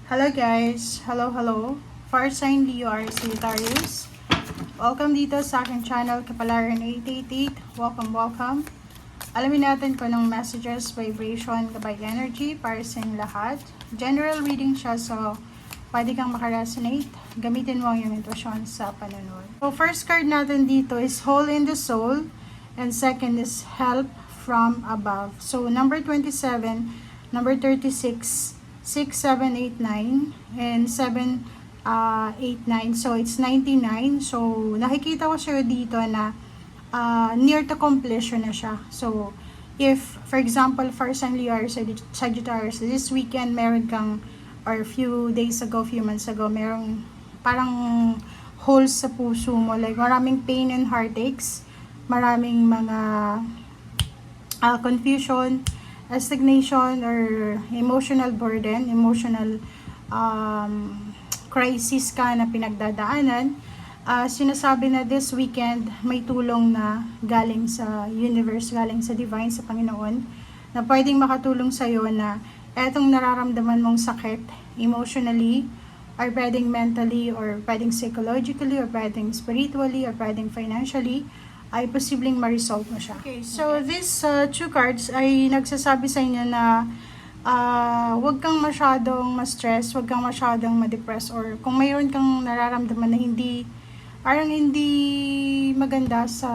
Hello guys! Hello! Fire sign Leo are Sagittarius. Welcome dito sa aking channel, Kapalaran 888. Welcome! Alamin natin kung anong messages, vibration, gabay energy para sa inyong lahat. General reading siya, so pwede kang makaresonate. Gamitin mo ang iyong intuition sa panonood. So first card natin dito is Hole in the Soul. And second is Help from Above. So number 27, number 36, 6, 7, 8, 9, and 7, 8, 9. So, it's 99. So, nakikita ko sa'yo dito na near to completion na siya. So, if, for example, for San Leo or Sagittarius, this weekend, meron kang, or few days ago, few months ago, merong parang holes sa puso mo. Like, maraming pain and heartaches. Maraming mga confusion, stagnation or emotional burden, emotional crisis ka na pinagdadaanan. Sinasabi na this weekend may tulong na galing sa universe, galing sa divine, sa Panginoon, na pwedeng makatulong sa iyo na etong nararamdaman mong sakit emotionally, or pwedeng mentally, or pwedeng psychologically, or pwedeng spiritually, or pwedeng financially, ay posibleng ma-resolve mo siya. Okay, so these two cards ay nagsasabi sa inyo na huwag kang masyadong ma-stress, huwag kang masyadong ma-depress, or kung mayroon kang nararamdaman na hindi maganda sa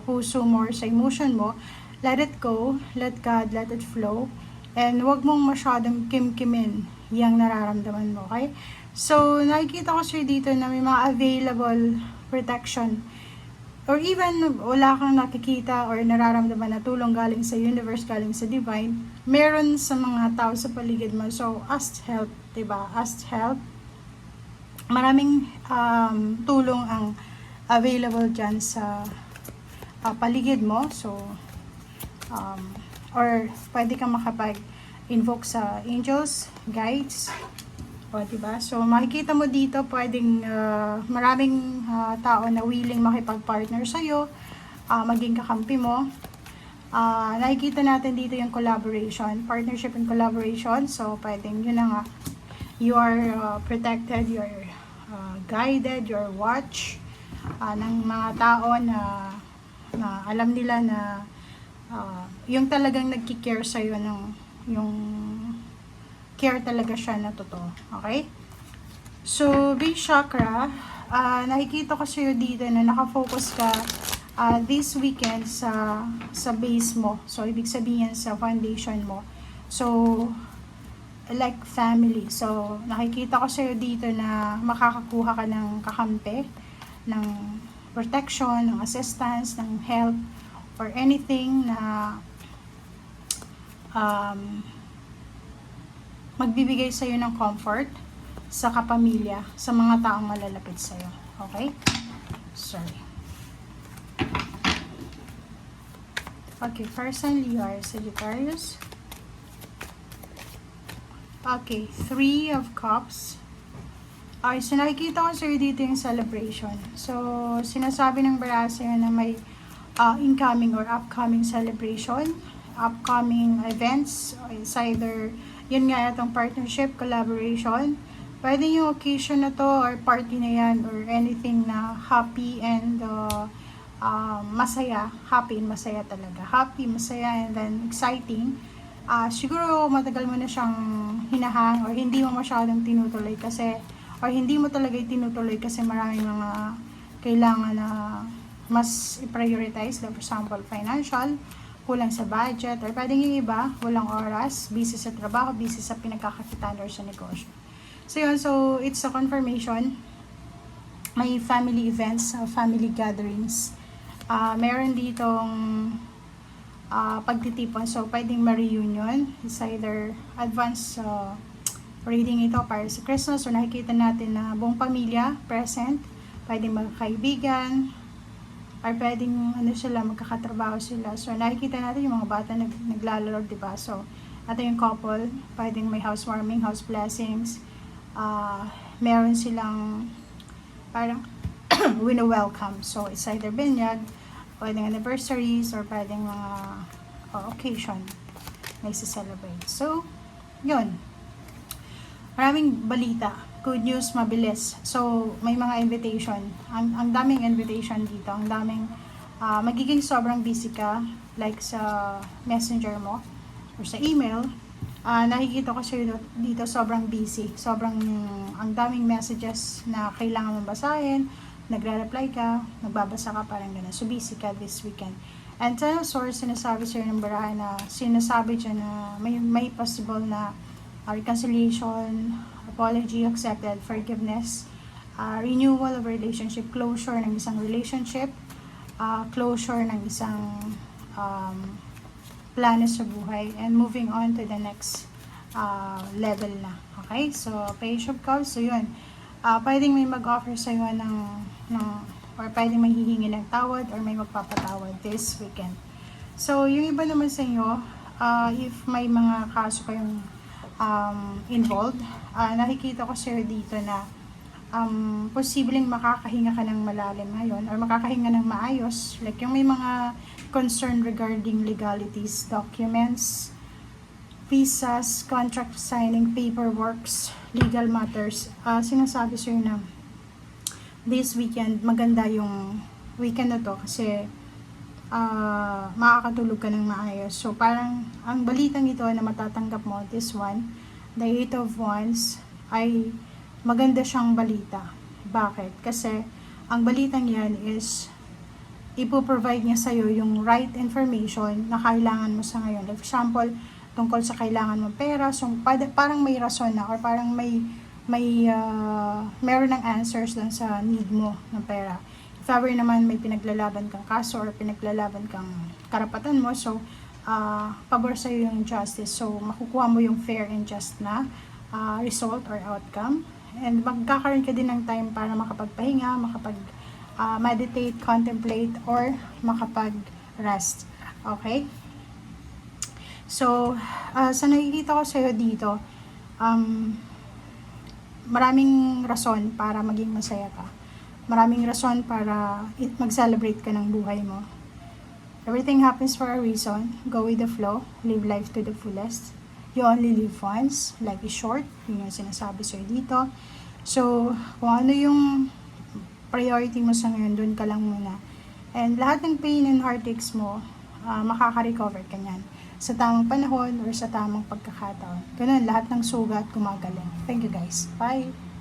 puso mo or sa emotion mo, let it go, let God, let it flow, and huwag mong masyadong kimkimin yung nararamdaman mo, okay? So, nakikita ko siya dito na may mga available protection, or even wala kang nakikita or nararamdaman na tulong galing sa universe, galing sa divine, meron sa mga tao sa paligid mo. So, ask help, diba? Ask help. Maraming tulong ang available dyan sa paligid mo. So, or pwede kang makapag-invoke sa angels, guides, o, diba? So, makikita mo dito, pwedeng maraming tao na willing makipag-partner sa'yo, maging kakampi mo. Nakikita natin dito yung collaboration, partnership and collaboration. So, pwedeng, yun na nga, you are protected, you are guided, you are watched ng mga tao na alam nila na yung talagang nagki-care sa'yo ng yung care talaga siya na totoo. Okay? So, base chakra, nakikita ko sa'yo dito na nakafocus ka this weekend sa base mo. So, ibig sabihin sa foundation mo. So, like family. So, nakikita ko sa'yo dito na makakakuha ka ng kakampi, ng protection, ng assistance, ng help, or anything na magbibigay sa iyo ng comfort sa kapamilya, sa mga taong malalapit sa iyo. Okay? Sorry. Okay, first sign Leo are Sagittarius. Okay, 3 of Cups. Okay, so nakikita ko sa iyo dito yung celebration. So, sinasabi ng bara sa iyo na may incoming or upcoming celebration, upcoming events. It's either yun nga, itong partnership, collaboration. Pwede yung occasion na to or party na yan or anything na happy and masaya. Happy and masaya talaga. Happy, masaya, and then exciting. Siguro matagal mo na siyang hinahang or hindi mo masyadong tinutuloy kasi, or hindi mo talaga tinutuloy kasi maraming mga kailangan na mas i-prioritize. Like for example, financial, kulang sa budget, or pwedeng yung iba, walang oras, busy sa trabaho, busy sa pinagkakakitaan or sa negosyo. So yun, so it's a confirmation. May family events, family gatherings. Meron ditong pagtitipon, so pwedeng ma-reunion. It's either advance reading ito para sa Christmas, so nakikita natin na buong pamilya present, pwedeng magkaibigan, or pwedeng magkakatrabaho sila. So, nakikita natin yung mga bata naglalaro, diba? So, ito yung couple, pwedeng may housewarming, house blessings, meron silang parang wino-welcome. So, it's either binyag, pwedeng anniversaries, or pwedeng mga occasion na isa-celebrate. So, yun. maraming balita. Good news, mabilis. So, may mga invitation. Ang daming invitation dito. Ang daming, magiging sobrang busy ka, like sa messenger mo, or sa email. Nakikita ko siya dito sobrang busy. Ang daming messages na kailangan mong basahin. Nagre-reply ka, nagbabasa ka, parang gano'n. So, busy ka this weekend. And sa source, sinasabi sa'yo ng barahan na sinasabi dyan na may possible na reconciliation, apology accepted, forgiveness, renewal of relationship, closure ng isang relationship, closure ng isang plano sa buhay, and moving on to the next level na. Okay? So, page of cards. So, yun. Pwedeng may mag-offer sa'yo or pwedeng may hihingi ng tawad or may magpapatawad this weekend. So, yung iba naman sa inyo, if may mga kaso kayong involved, nakikita ko sir dito na posibleng makakahinga ka ng malalim ngayon or makakahinga ng maayos. Like yung may mga concern regarding legalities, documents, visas, contract signing, paperworks, legal matters. Sinasabi sir na this weekend, maganda yung weekend na to kasi makakatulog ka ng maayos. So, parang ang balitang ito na matatanggap mo, this one, the 8 of Wands, ay maganda siyang balita. Bakit? Kasi ang balitang yan is ipoprovide niya sa'yo yung right information na kailangan mo sa ngayon. Like, for example, tungkol sa kailangan mo pera, so parang may rason na or parang meron ng answers dun sa need mo ng pera. If ever naman may pinaglalaban kang kaso or pinaglalaban kang karapatan mo, so pabor sa'yo yung justice. So makukuha mo yung fair and just na result or outcome. And magkakaroon ka din ng time para makapagpahinga, meditate, contemplate, or makapag-rest. Okay? So, sa nakikita ko sa'yo dito, maraming rason para maging masaya ka. Maraming rason para mag-celebrate ka ng buhay mo. Everything happens for a reason. Go with the flow. Live life to the fullest. You only live once. Life is short. Yun yung sinasabi sa'yo dito. So, kung ano yung priority mo sa ngayon, dun ka lang muna. And lahat ng pain and heartaches mo, makaka-recover ka niyan sa tamang panahon or sa tamang pagkakataon. Ganun, lahat ng sugat gumagaling. Thank you guys. Bye!